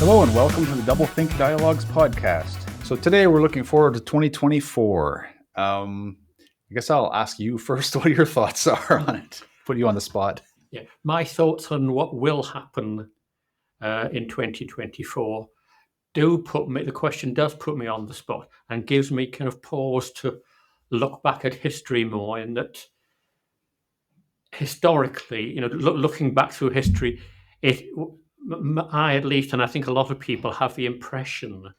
Hello and welcome to the Doublethink Dialogues podcast. So today we're looking forward to 2024. I guess I'll ask you first what your thoughts are on it. Put you on the spot. Yeah, my thoughts on what will happen in 2024 the question does put me on the spot and gives me kind of pause to look back at history more, in that historically, looking back through history, I at least, and I think a lot of people have the impression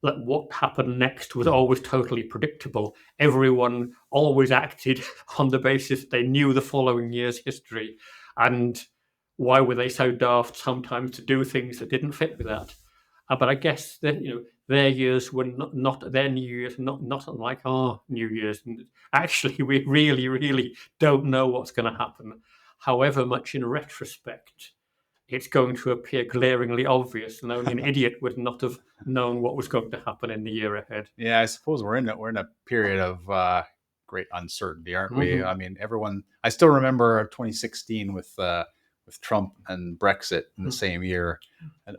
that what happened next was always totally predictable. Everyone always acted on the basis they knew the following year's history, and why were they so daft sometimes to do things that didn't fit with that? But I guess that their years were not their New Year's, not unlike our New Year's. And actually, we really don't know what's going to happen. However much in retrospect, it's going to appear glaringly obvious, and only an idiot would not have known what was going to happen in the year ahead. Yeah, I suppose we're in a period of great uncertainty, aren't we? Mhm. I mean, everyone. I still remember 2016 with Trump and Brexit in the same year, and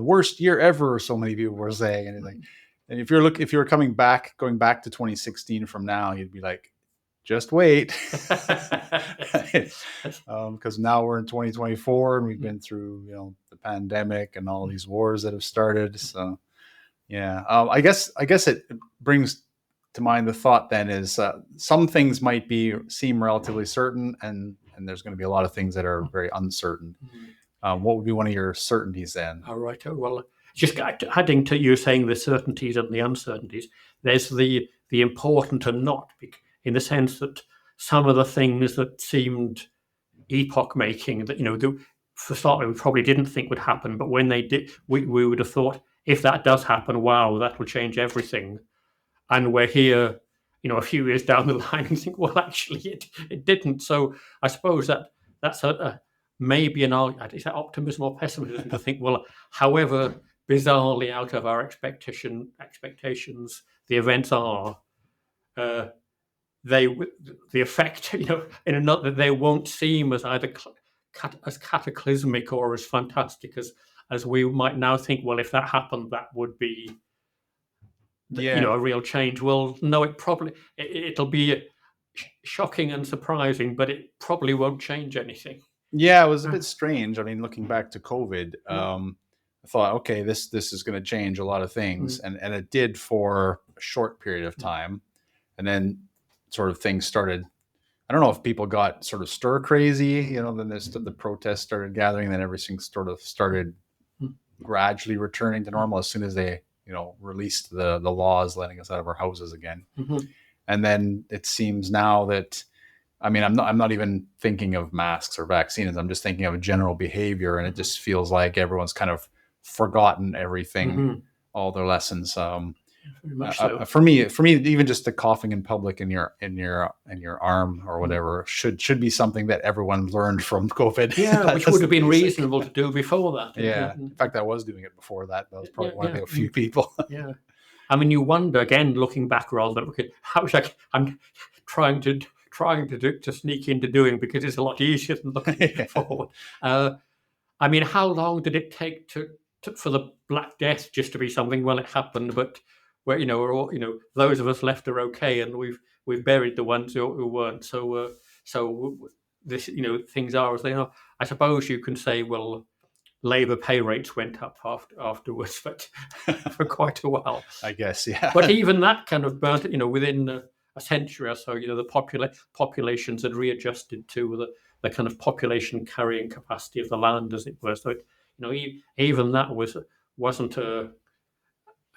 worst year ever. So many people were saying, and if you're going back to 2016 from now, you'd be like, just wait, because now we're in 2024 and we've been through the pandemic and all these wars that have started. So yeah, I guess it brings to mind the thought then is some things might seem relatively certain, and there's going to be a lot of things that are very uncertain. What would be one of your certainties then? All right. Well, just adding to you saying the certainties and the uncertainties, there's the important and not, in the sense that some of the things that seemed epoch-making, that for start we probably didn't think would happen, but when they did, we would have thought, if that does happen, wow, that will change everything. And we're here, a few years down the line and think, well, actually, it didn't. So I suppose that's maybe is that optimism or pessimism to think, well, however bizarrely out of our expectations the events are, the effect, in another, they won't seem as either as cataclysmic or as fantastic as we might now think. Well, if that happened, that would be a real change. Well, no, it'll be shocking and surprising, but it probably won't change anything. Yeah, it was a bit strange. I mean, looking back to COVID, I thought, okay, this is going to change a lot of things, and it did for a short period of time, and then sort of things started. I don't know if people got sort of stir crazy, then the protests started gathering, then everything sort of started gradually returning to normal as soon as they released the laws letting us out of our houses again. And then it seems now that, I mean, I'm not even thinking of masks or vaccines. I'm just thinking of general behavior, and it just feels like everyone's kind of forgotten everything, all their lessons. Very much so. For me, even just the coughing in public in your arm or whatever should be something that everyone learned from COVID. Yeah, which would have been reasonable to do before that. Yeah, in fact, I was doing it before that. That was probably one of the few people. Yeah, I mean, you wonder again, looking back, rather, how I'm trying to sneak into doing, because it's a lot easier than looking forward. I mean, how long did it take for the Black Death just to be something? Well, it happened, but where we're all, those of us left are okay, and we've buried the ones who weren't. So this, things are as they are. I suppose you can say, well, Labour pay rates went up afterwards, but for quite a while, I guess, yeah. But even that kind of burnt, within a century or so, the populations had readjusted to the kind of population carrying capacity of the land, as it were. So even that wasn't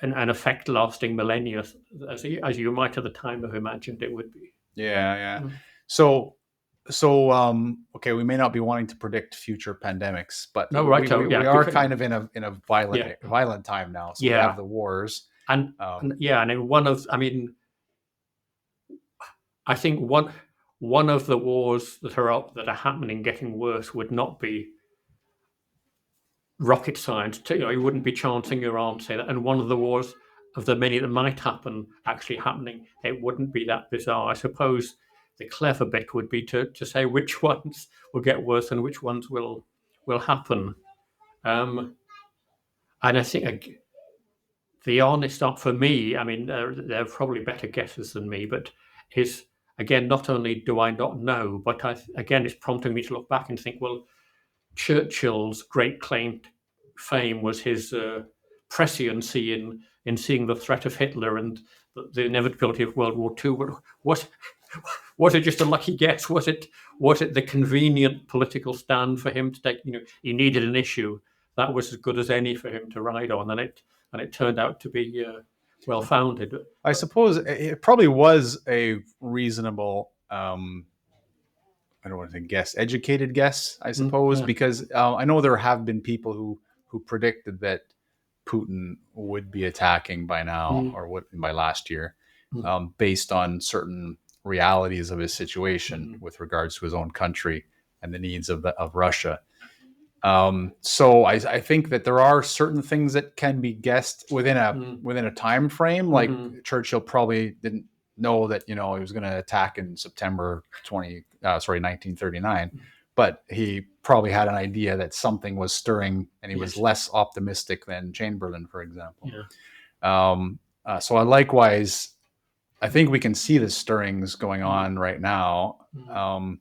an effect lasting millennia, as you might at the time have imagined it would be. Yeah. So okay, we may not be wanting to predict future pandemics, but we are kind of in a violent time now. So we have the wars, and I think one of the wars that are happening, getting worse, would not be rocket science. You wouldn't be chancing your arm to say that. And one of the wars of the many that might happen actually happening, it wouldn't be that bizarre. I suppose the clever bit would be to say which ones will get worse and which ones will happen. And I think the honest answer for me, I mean, they're probably better guesses than me, but is again, not only do I not know, but again, it's prompting me to look back and think, well, Churchill's great claim to fame was his presciency in seeing the threat of Hitler and the inevitability of World War II. But was it just a lucky guess? Was it the convenient political stand for him to take? He needed an issue that was as good as any for him to ride on, and it turned out to be well founded. I suppose it probably was a reasonable. I don't want to say guess, educated guess, I suppose, yeah. because I know there have been people who predicted that Putin would be attacking by now or by last year, based on certain realities of his situation with regards to his own country and the needs of Russia. So I think that there are certain things that can be guessed within a time frame. Like Churchill probably didn't know that he was going to attack in September 1939, but he probably had an idea that something was stirring, and he was less optimistic than Chamberlain, for example. Yeah. So likewise, I think we can see the stirrings going on right now, and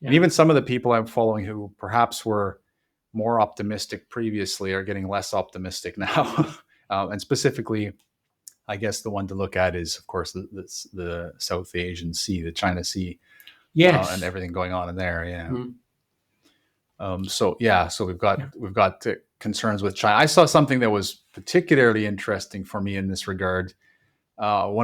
even some of the people I'm following who perhaps were more optimistic previously are getting less optimistic now. And specifically, I guess the one to look at is, of course, the South Asian Sea, the China Sea, and everything going on in there. Yeah. So we've got concerns with China. I saw something that was particularly interesting for me in this regard. So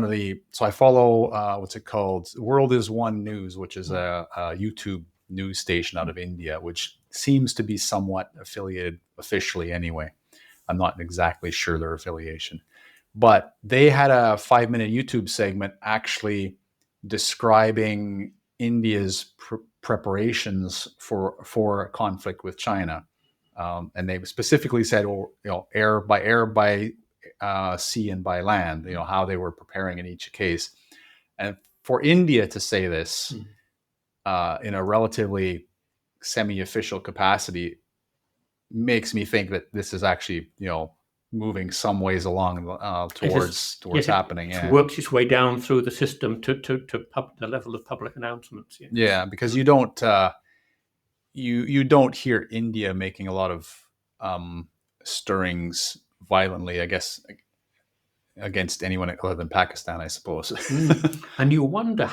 I follow what's it called? World is One News, which is a YouTube news station out of India, which seems to be somewhat affiliated officially anyway. I'm not exactly sure their affiliation, but they had a 5-minute YouTube segment actually describing India's preparations for a conflict with China. And they specifically said, air by sea and by land, how they were preparing in each case. And for India to say this in a relatively semi-official capacity makes me think that this is actually, moving some ways along towards happening. It works its way down through the system to the level of public announcements. Yeah, because you don't you don't hear India making a lot of stirrings violently, I guess, against anyone other than Pakistan, I suppose. And you wonder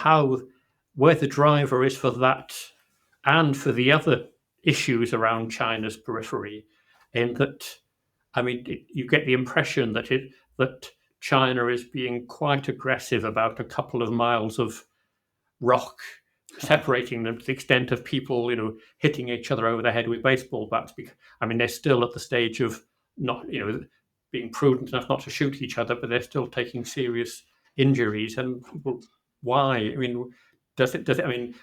where the driver is for that and for the other issues around China's periphery, in that, I mean, you get the impression that China is being quite aggressive about a couple of miles of rock separating them, to the extent of people, hitting each other over the head with baseball bats. I mean, they're still at the stage of not, being prudent enough not to shoot each other, but they're still taking serious injuries. And why? I mean, does it? I mean,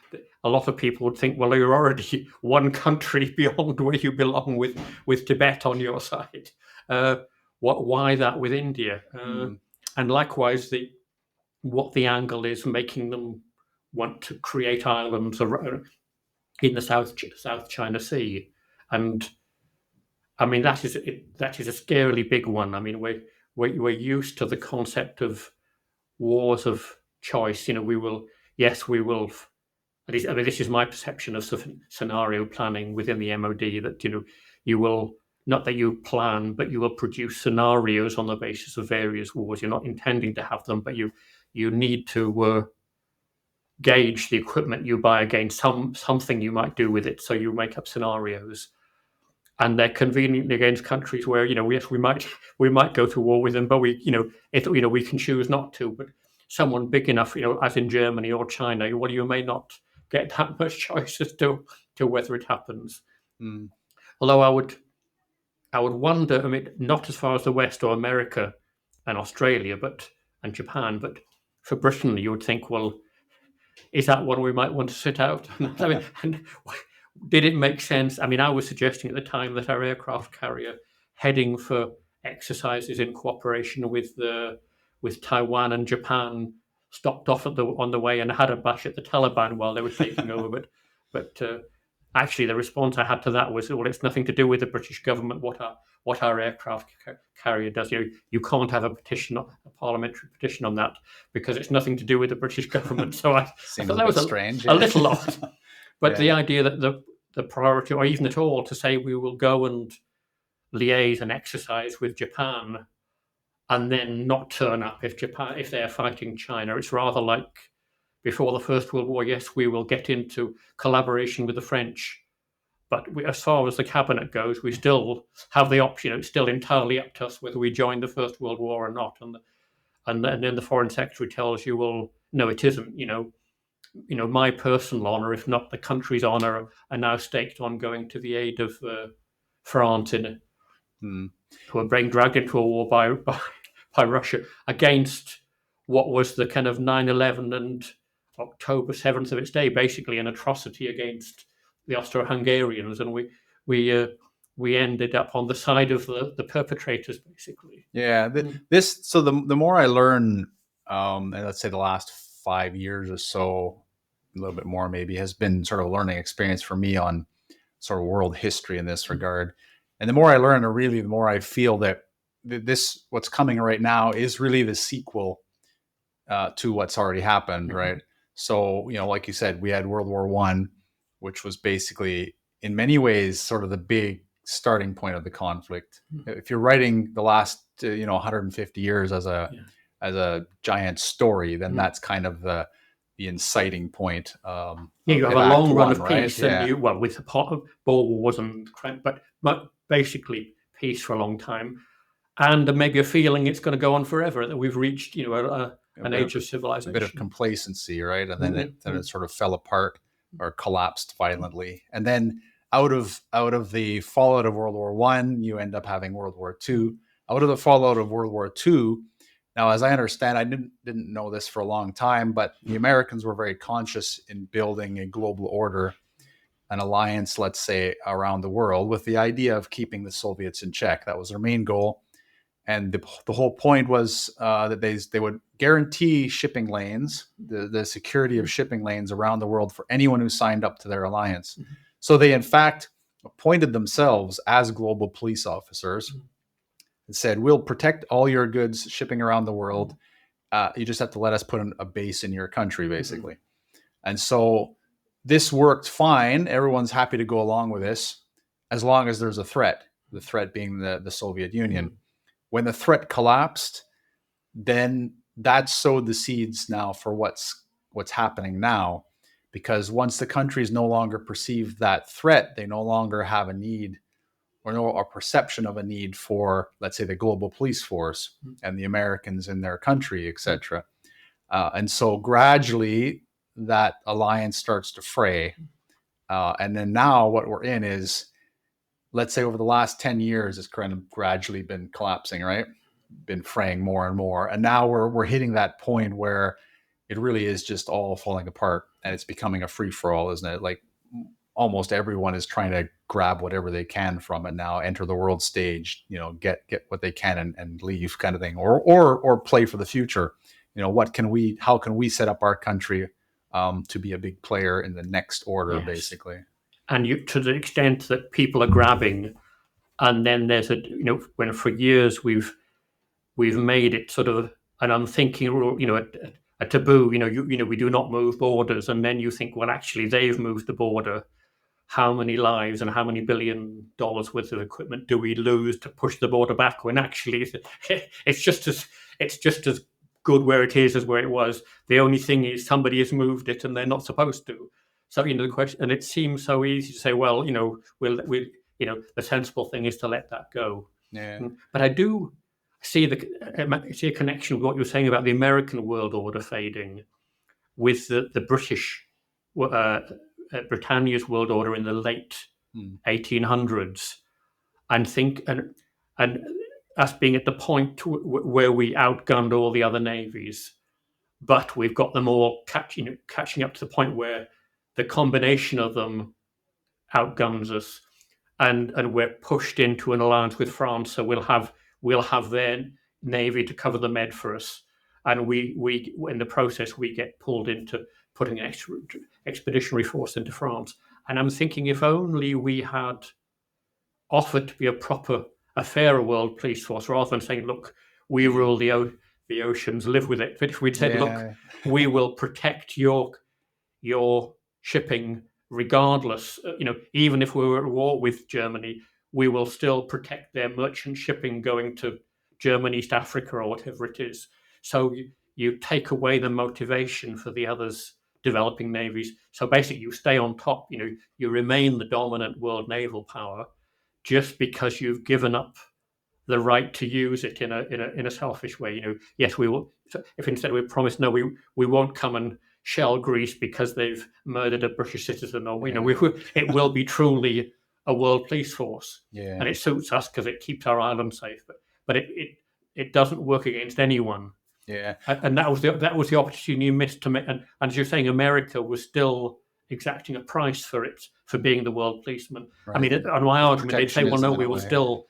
a lot of people would think, well, you're already one country beyond where you belong with Tibet on your side. Why that with India? And likewise, what the angle is making them want to create islands in the South China Sea. And I mean, that is a scarily big one. I mean, we're used to the concept of wars of choice. We will. At least, I mean, this is my perception of scenario planning within the MOD. That you will, not that you plan, but you will produce scenarios on the basis of various wars. You're not intending to have them, but you need to gauge the equipment you buy against something you might do with it. So you make up scenarios, and they're conveniently against countries where yes, we might go to war with them, but we can choose not to. But someone big enough, as in Germany or China, well, you may not get that much choice as to whether it happens. Although I would wonder, I mean, not as far as the West or America and Australia, and Japan, but for Britain, you would think, well, is that one we might want to sit out? I mean, and did it make sense? I mean, I was suggesting at the time that our aircraft carrier heading for exercises in cooperation with Taiwan and Japan stopped off on the way and had a bash at the Taliban while they were taking over. But actually, the response I had to that was, well, it's nothing to do with the British government. What our aircraft carrier does, you can't have a petition, a parliamentary petition on that because it's nothing to do with the British government. So I Seems thought a that bit was strange. a little odd. But Yeah. the idea that the priority, or even at all, to say we will go and liaise and exercise with Japan and then not turn up if they're fighting China, it's rather like before the First World War. Yes, we will get into collaboration with the French, but as far as the cabinet goes, we still have the option. It's still entirely up to us whether we join the First World War or not. And then the foreign secretary tells you, well, no, it isn't. My personal honour, if not the country's honour, are now staked on going to the aid of France who are being dragged into a war by Russia against what was the kind of 9/11 and October 7th of its day, basically an atrocity against the Austro-Hungarians, and we ended up on the side of the perpetrators, basically. Yeah. So the more I learn, and let's say the last 5 years or so, a little bit more maybe, has been sort of a learning experience for me on sort of world history in this regard. And the more I learn, the more I feel that what's coming right now is really the sequel to what's already happened, right? So, like you said, we had World War I, which was basically in many ways sort of the big starting point of the conflict. If you're writing the last 150 years as a giant story, then that's kind of the inciting point. You have a long run of right? peace, and with the part of Boer Wars and but basically peace for a long time, and maybe a feeling it's going to go on forever, that we've reached an age of civilization. A bit of complacency, right? And then it sort of fell apart or collapsed violently. And then out of the fallout of World War I, you end up having World War II. Out of the fallout of World War II, now, as I understand, I didn't know this for a long time, but the Americans were very conscious in building a global order, an alliance, let's say, around the world, with the idea of keeping the Soviets in check. That was their main goal. And the whole point was that they would guarantee shipping lanes, the security of shipping lanes around the world for anyone who signed up to their alliance. So they, in fact, appointed themselves as global police officers and said, we'll protect all your goods shipping around the world. You just have to let us put a base in your country, basically. And so this worked fine. Everyone's happy to go along with this as long as there's a threat, the threat being the Soviet Union. When the threat collapsed, then that sowed the seeds now for what's happening now, because once the countries no longer perceive that threat, they no longer have a need or a perception of a need for, let's say, the global police force and the Americans in their country, etc. And so gradually that alliance starts to fray. And then now what we're in is, let's say over the last 10 years, it's kind of gradually been collapsing, right? Been fraying more and more. And now we're hitting that point where it really is just all falling apart and it's becoming a free for all, isn't it? Like almost everyone is trying to grab whatever they can from it now, enter the world stage, get what they can and leave, kind of thing, or play for the future. How can we set up our country to be a big player in the next order, basically? And to the extent that people are grabbing, and then there's when for years we've made it sort of an unthinking rule, a taboo, we do not move borders, and then you think, well, actually they've moved the border. How many lives and how many $1 billion worth of equipment do we lose to push the border back, when actually it's just as good where it is as where it was. The only thing is somebody has moved it and they're not supposed to. So the question, and it seems so easy to say, well, we'll the sensible thing is to let that go. Yeah. But I do see a connection with what you were saying about the American world order fading with the British. Britannia's world order in the late 1800s, and us being at the point where we outgunned all the other navies, but we've got them all catching up to the point where the combination of them outguns us, and we're pushed into an alliance with France. So we'll have their navy to cover the Med for us, and we in the process we get pulled into putting an expeditionary force into France. And I'm thinking if only we had offered to be a fairer world police force rather than saying, look, we rule the oceans, live with it. But if we'd said, look, Yeah. we will protect your shipping regardless, even if we were at war with Germany, we will still protect their merchant shipping going to Germany, East Africa, or whatever it is. So you take away the motivation for the others developing navies. So basically, you stay on top. You remain the dominant world naval power, just because you've given up the right to use it in a selfish way. Yes, we will. So if instead we promise, no, we won't come and shell Greece because they've murdered a British citizen, or it will be truly a world police force, Yeah. and it suits us because it keeps our island safe. But it doesn't work against anyone. Yeah. And that was the opportunity you missed to make. And as you're saying, America was still exacting a price for being the world policeman. Right. I mean, on my argument, they'd say, well, no, Protectionism in we a will way. still,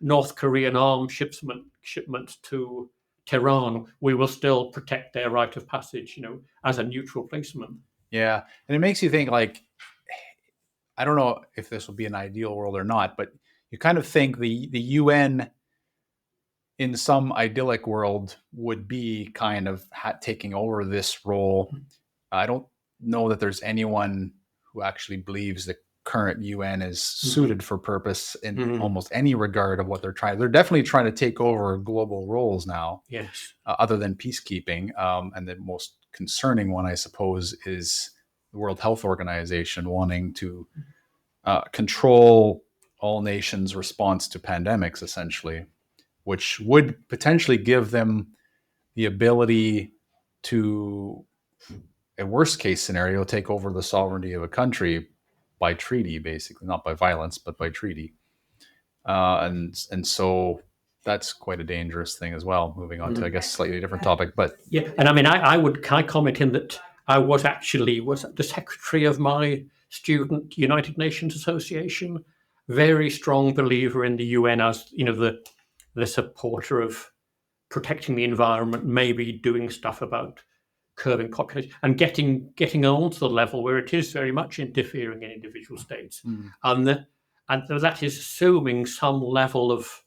North Korean arms shipments to Tehran, we will still protect their right of passage, as a neutral policeman. Yeah. And it makes you think, like, I don't know if this will be an ideal world or not, but you kind of think the UN in some idyllic world would be kind of taking over this role. I don't know that there's anyone who actually believes the current UN is suited for purpose in almost any regard of what they're trying. They're definitely trying to take over global roles now. Yes. Other than peacekeeping. And the most concerning one, I suppose, is the World Health Organization wanting to control all nations' response to pandemics, essentially, which would potentially give them the ability to, a worst case scenario, take over the sovereignty of a country by treaty, basically, not by violence, but by treaty. And so that's quite a dangerous thing as well. Moving on to, I guess, slightly different topic, but yeah. And I mean, I comment in that I was the secretary of my student United Nations Association, very strong believer in the UN as the supporter of protecting the environment, maybe doing stuff about curbing population and getting on to the level where it is very much interfering in individual states, and that is assuming some level of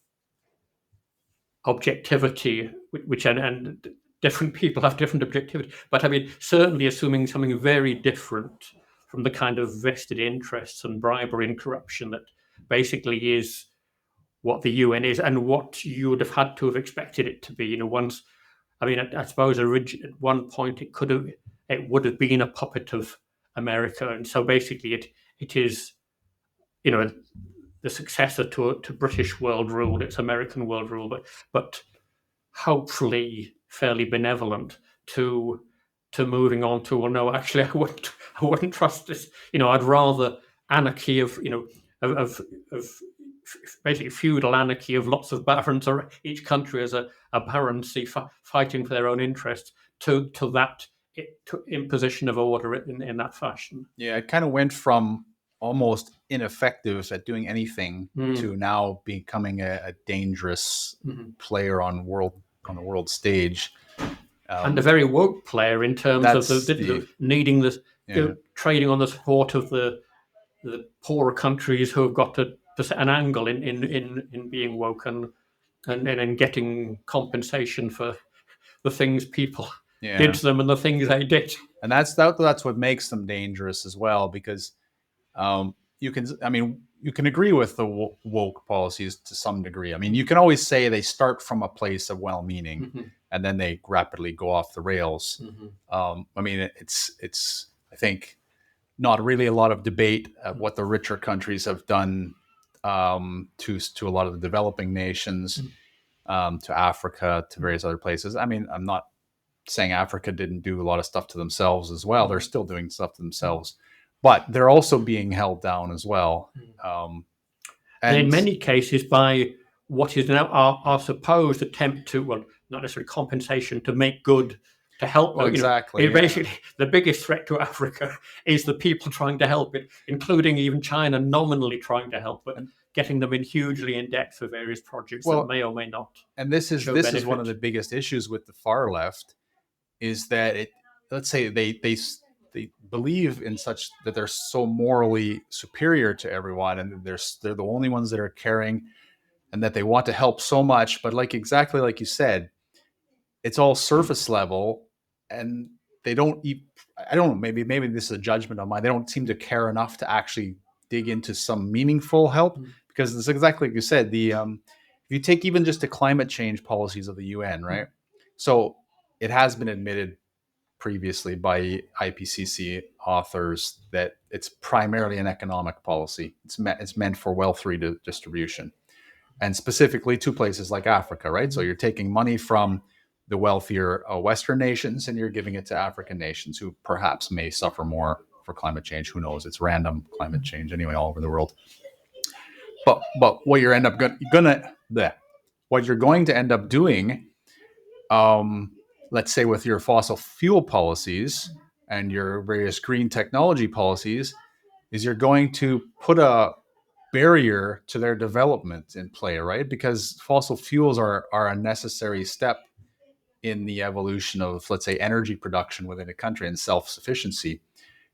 objectivity, which and different people have different objectivity. But I mean, certainly assuming something very different from the kind of vested interests and bribery and corruption that basically is what the UN is and what you would have had to have expected it to be. Once, I mean, I suppose at one point it would have been a puppet of America, and so basically it is, the successor to British world rule. It's American world rule, but hopefully fairly benevolent to moving on to, well, no, actually, I wouldn't trust this. I'd rather anarchy of basically feudal anarchy of lots of barons, or each country as a baroncy fighting for their own interests, to that imposition of order in that fashion. Yeah, it kind of went from almost ineffective at doing anything to now becoming a dangerous player on the world stage, and a very woke player in terms of the needing this, trading on the support of the poorer countries who have got an angle in being woke and getting compensation for the things people did to them and the things they did. And that's what makes them dangerous as well, because you can agree with the woke policies to some degree. I mean, you can always say they start from a place of well-meaning and then they rapidly go off the rails. I mean, it's I think not really a lot of debate of what the richer countries have done to a lot of the developing nations, to Africa, to various other places. I mean, I'm not saying Africa didn't do a lot of stuff to themselves as well. They're still doing stuff to themselves, but they're also being held down as well. And in many cases by what is now our supposed attempt to, well, not necessarily compensation, to make good, to help. Well, exactly. Basically, the biggest threat to Africa is the people trying to help it, including even China nominally trying to help it, getting them in hugely in debt for various projects that may or may not. And this is one of the biggest issues with the far left, is that let's say they they believe in such that they're so morally superior to everyone, and they're the only ones that are caring, and that they want to help so much. But like exactly like you said, it's all surface level, and they don't. I don't know. Maybe this is a judgment on mine. They don't seem to care enough to actually dig into some meaningful help, because it's exactly like you said. If you take even just the climate change policies of the UN, right? So it has been admitted previously by IPCC authors that it's primarily an economic policy. It's meant for wealth redistribution, and specifically to places like Africa, right? So you're taking money from the wealthier Western nations and you're giving it to African nations who perhaps may suffer more for climate change. Who knows? It's random climate change anyway all over the world. But what you're what you're going to end up doing, let's say with your fossil fuel policies and your various green technology policies, is you're going to put a barrier to their development in play, right? Because fossil fuels are a necessary step in the evolution of, let's say, energy production within a country and self-sufficiency.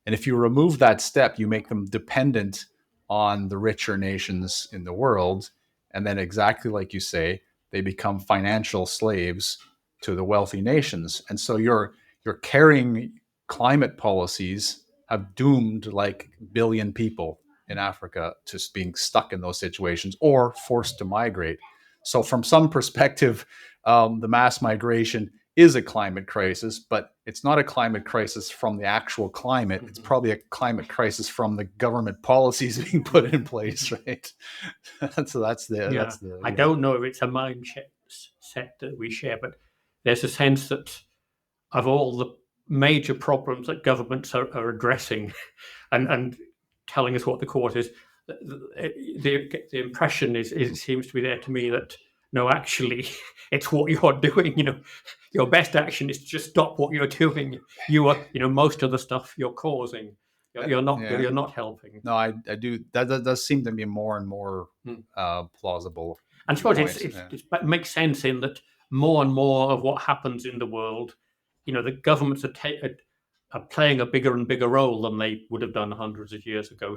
And if you remove that step, you make them dependent on the richer nations in the world. And then exactly like you say, they become financial slaves to the wealthy nations. And so your carrying climate policies have doomed like a billion people in Africa to being stuck in those situations or forced to migrate. So from some perspective, the mass migration is a climate crisis, but it's not a climate crisis from the actual climate. It's probably a climate crisis from the government policies being put in place, right? So that's the. I don't know if it's a mindset that we share, but there's a sense that of all the major problems that governments are addressing and telling us what the cause is, the impression is it seems to be there to me that no, actually, it's what you're doing. Your best action is to just stop what you're doing. You are, most of the stuff you're causing. You're not helping. No, I do. That does seem to be more and more plausible. And I suppose it makes sense in that more and more of what happens in the world, the governments are playing a bigger and bigger role than they would have done hundreds of years ago.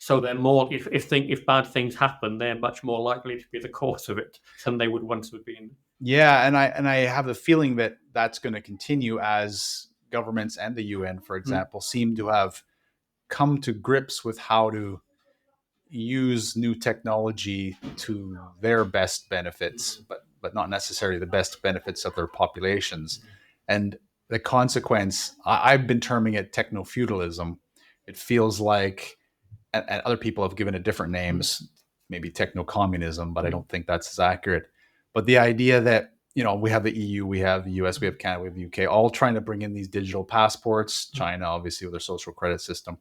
So they're more, if bad things happen, they're much more likely to be the cause of it than they would once have been. Yeah, and I have the feeling that that's going to continue as governments and the UN, for example, seem to have come to grips with how to use new technology to their best benefits, but not necessarily the best benefits of their populations. And the consequence, I've been terming it techno-feudalism. It feels like, and other people have given it different names, maybe techno-communism, but I don't think that's as accurate. But the idea that, we have the EU, we have the US, we have Canada, we have the UK, all trying to bring in these digital passports. China, obviously, with their social credit system.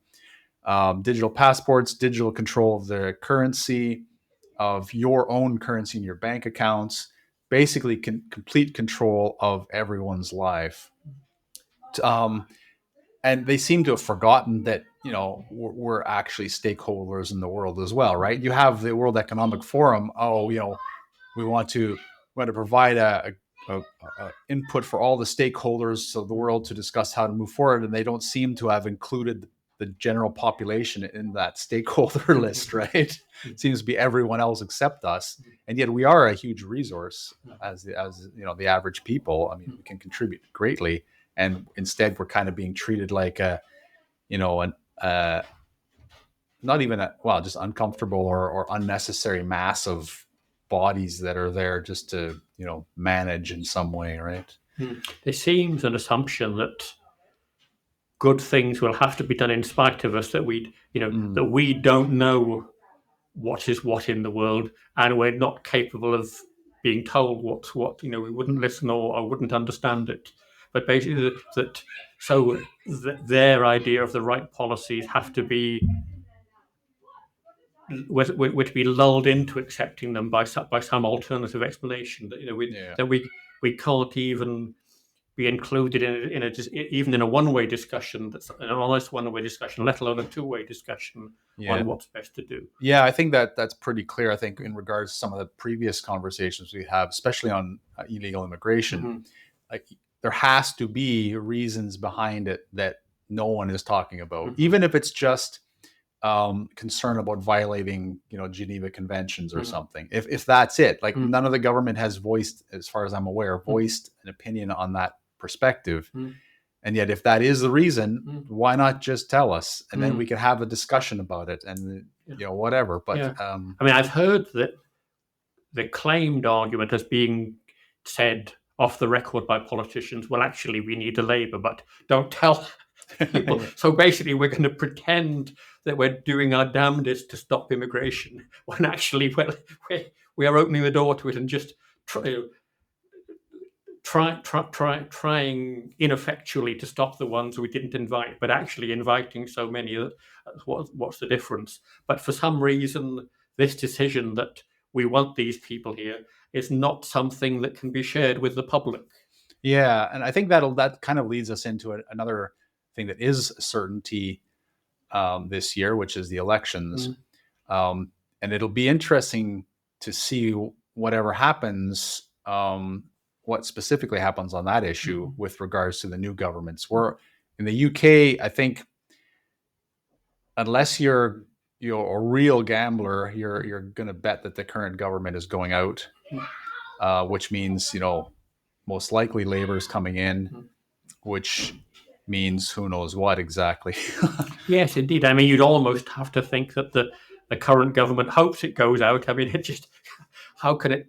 Digital passports, digital control of the currency, of your own currency in your bank accounts, basically complete control of everyone's life. And they seem to have forgotten that, we're actually stakeholders in the world as well, right? You have the World Economic Forum. We want to provide a input for all the stakeholders of the world to discuss how to move forward, and they don't seem to have included the general population in that stakeholder list, right? It seems to be everyone else except us, and yet we are a huge resource as the average people. I mean, we can contribute greatly, and instead we're kind of being treated like not even just uncomfortable or unnecessary mass of bodies that are there just to manage in some way, right? There seems an assumption that good things will have to be done in spite of us, that that we don't know what is what in the world, and we're not capable of being told what's what. We wouldn't listen or wouldn't understand it. But basically, their idea of the right policies have to be we're to be lulled into accepting them by some alternative explanation that we can't even be included even in a one-way discussion, that's an honest one-way discussion, let alone a two-way discussion on what's best to do. Yeah, I think that's pretty clear. I think in regards to some of the previous conversations we have, especially on illegal immigration, like there has to be reasons behind it that no one is talking about, Mhm. even if it's just concern about violating, Geneva Conventions or Mhm. something. If that's it, like Mm. none of the government has voiced, as far as I'm aware, voiced an opinion on that perspective. Mm. And yet, if that is the reason, Mm. why not just tell us, and then Mm. we can have a discussion about it, and Yeah. whatever. But Yeah. I mean, I've heard that the claimed argument as being said off the record by politicians, well, actually, we need a Labour, but don't tell people. So basically, we're going to pretend that we're doing our damnedest to stop immigration when actually, well, we are opening the door to it and just trying ineffectually to stop the ones we didn't invite, but actually inviting so many. What's the difference? But for some reason, this decision that we want these people here is not something that can be shared with the public. Yeah, and I think that kind of leads us into another thing that is certainty this year, which is the elections. Mm. And it'll be interesting to see whatever happens, what specifically happens on that issue Mm. with regards to the new governments. We're in the UK, I think, unless you're a real gambler, you're going to bet that the current government is going out, which means most likely Labour is coming in, Mm. which means who knows what exactly. Yes, indeed. I mean, you'd almost have to think that the current government hopes it goes out. I mean, it just how can it?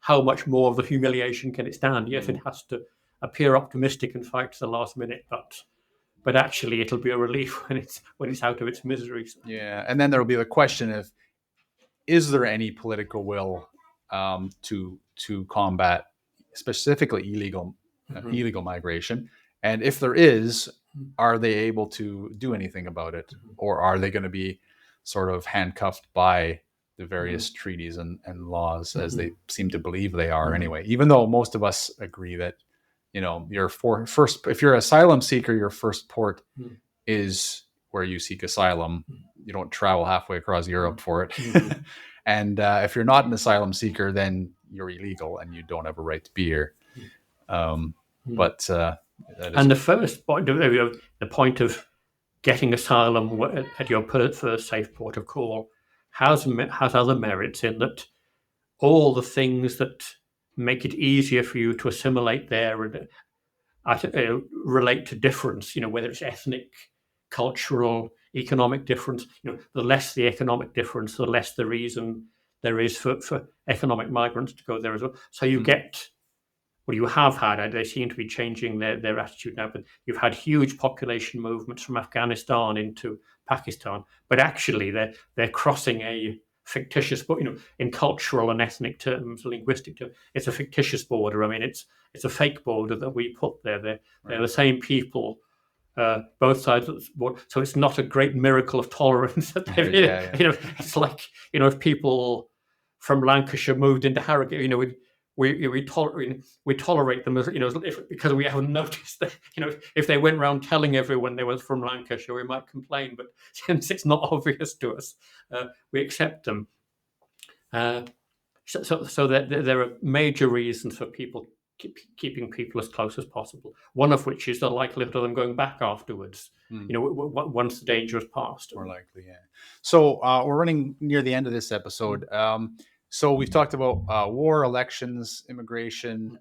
How much more of the humiliation can it stand? Yes, it has to appear optimistic and fight to the last minute, but actually, it'll be a relief when it's out of its miseries. Yeah, and then there'll be the question of, is there any political will to combat specifically Mhm. illegal migration, and if there is, are they able to do anything about it, or are they going to be sort of handcuffed by the various treaties and laws, as they seem to believe they are anyway, even though most of us agree that your first, if you're an asylum seeker, your first port Mhm. is where you seek asylum. You don't travel halfway across Europe for it. Mhm. And if you're not an asylum seeker, then you're illegal and you don't have a right to be here. Um, Mhm. but that is And the first point, the point of getting asylum at your first safe port of call has other merits in that all the things that make it easier for you to assimilate there and relate to difference, whether it's ethnic, cultural, economic difference. The less the economic difference, the less the reason there is for economic migrants to go there as well. So you get, well, you have had, they seem to be changing their attitude now, but you've had huge population movements from Afghanistan into Pakistan, but actually they're crossing a fictitious, but in cultural and ethnic terms, linguistic terms, it's a fictitious border. I mean, it's a fake border that we put there. They're the same people, both sides of the border. So it's not a great miracle of tolerance that they've, yeah. it's like, if people from Lancashire moved into Harrogate, we tolerate them as because we haven't noticed that if they went around telling everyone they were from Lancashire, we might complain. But since it's not obvious to us, we accept them. So there are major reasons for people keeping people as close as possible. One of which is the likelihood of them going back afterwards. Once the danger has passed. More likely, yeah. So we're running near the end of this episode. So we've talked about war, elections, immigration.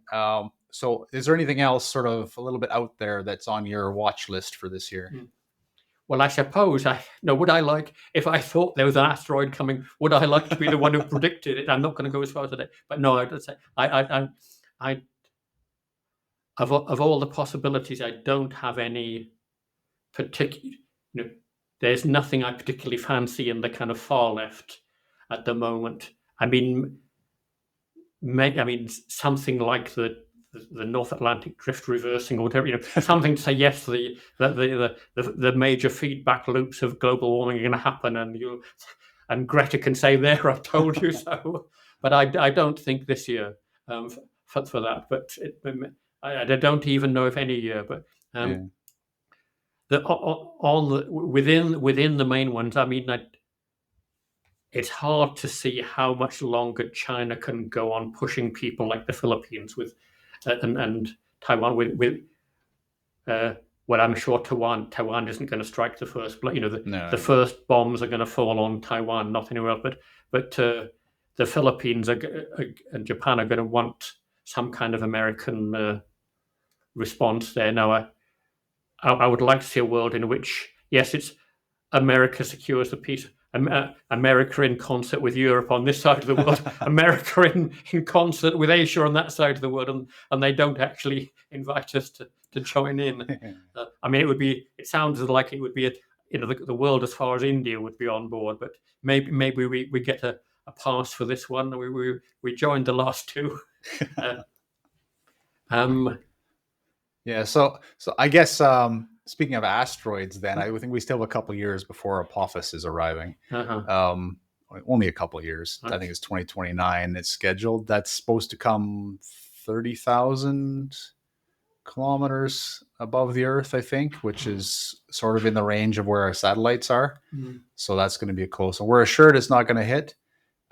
So is there anything else sort of a little bit out there that's on your watch list for this year? Well, I suppose would I like, if I thought there was an asteroid coming, would I like to be the one who predicted it? I'm not going to go as far as today, but no, I'd say I of all the possibilities, I don't have any particular. There's nothing I particularly fancy in the kind of far left at the moment. I mean, something like the North Atlantic drift reversing or whatever, something to say yes, the major feedback loops of global warming are going to happen, and Greta can say, "There, I told you so." But I don't think this year for that. But I don't even know if any year. But within the main ones, I mean, it's hard to see how much longer China can go on pushing people like the Philippines with and Taiwan with well, I'm sure Taiwan isn't going to strike the first blow. No. The first bombs are going to fall on Taiwan, not anywhere else. But the Philippines and Japan are going to want some kind of American response there. Now, I would like to see a world in which, yes, it's America secures the peace. America in concert with Europe on this side of the world, America in concert with Asia on that side of the world, and they don't actually invite us to join in. I mean, it sounds like it would be the world as far as India would be on board, but maybe we get a pass for this one. We joined the last two. Yeah, so I guess speaking of asteroids, then I think we still have a couple of years before Apophis is arriving. Only a couple of years. I think it's 2029. It's scheduled. That's supposed to come 30,000 kilometers above the Earth, I think, which is sort of in the range of where our satellites are. So that's going to be close. So we're assured it's not going to hit.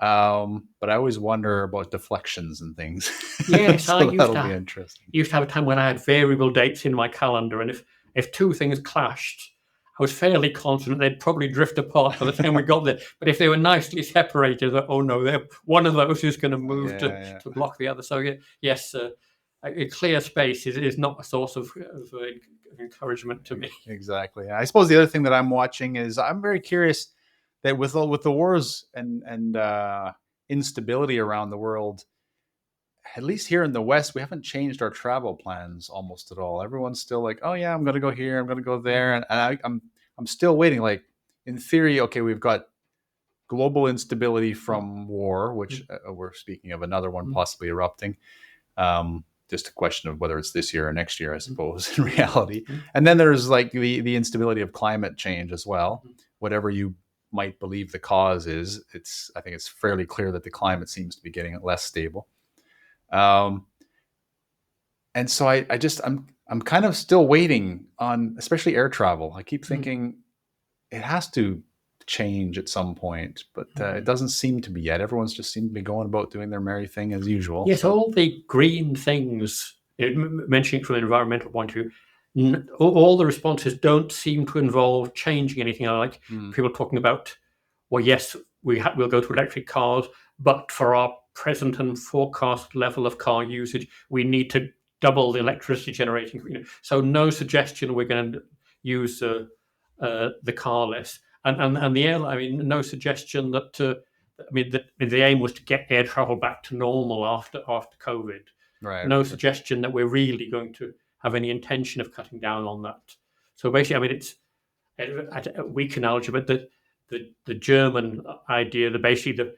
But I always wonder about deflections and things. Yes, so that'll be interesting. Used to have a time when I had variable dates in my calendar, and if two things clashed, I was fairly confident they'd probably drift apart by the time we got there. But if they were nicely separated, oh no, one of those is going to move to block the other. So yes, a clear space is not a source of encouragement to me. Exactly. I suppose the other thing that I'm watching is I'm very curious that with the wars and instability around the world, at least here in the West, we haven't changed our travel plans almost at all. Everyone's still like, oh yeah, I'm going to go here, I'm going to go there, and I'm still waiting. Like in theory, okay, we've got global instability from war, which we're speaking of another one possibly erupting. Just a question of whether it's this year or next year, I suppose, in reality. And then there's like the instability of climate change as well. Whatever you might believe the cause is, I think it's fairly clear that the climate seems to be getting less stable. And so I'm kind of still waiting on, especially air travel. I keep thinking it has to change at some point, but it doesn't seem to be yet. Everyone's just seemed to be going about doing their merry thing as usual. Yes, all the green things, mentioning it from an environmental point of view, all the responses don't seem to involve changing anything. Like people talking about, well, yes, we'll go to electric cars, but for our present and forecast level of car usage, we need to double the electricity generating. So no suggestion we're going to use the car less, and the airline. I mean, no suggestion that. The aim was to get air travel back to normal after COVID. Right. No suggestion that we're really going to have any intention of cutting down on that. So basically, I mean, it's a weak analogy, but the German idea, the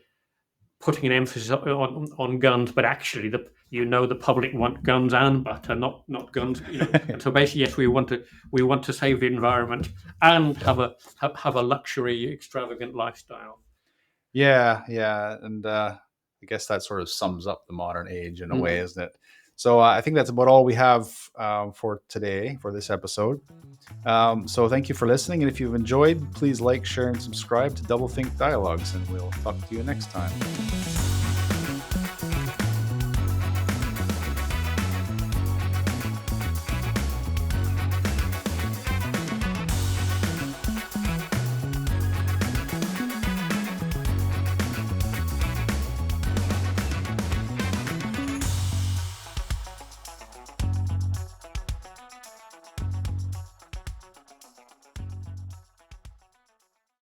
putting an emphasis on guns, but actually the public want guns and butter, not guns. And so basically, yes, we want to save the environment and have a luxury, extravagant lifestyle. Yeah, and I guess that sort of sums up the modern age in a way, isn't it? So I think that's about all we have for today, for this episode. So thank you for listening. And if you've enjoyed, please like, share, and subscribe to Doublethink Dialogues. And we'll talk to you next time.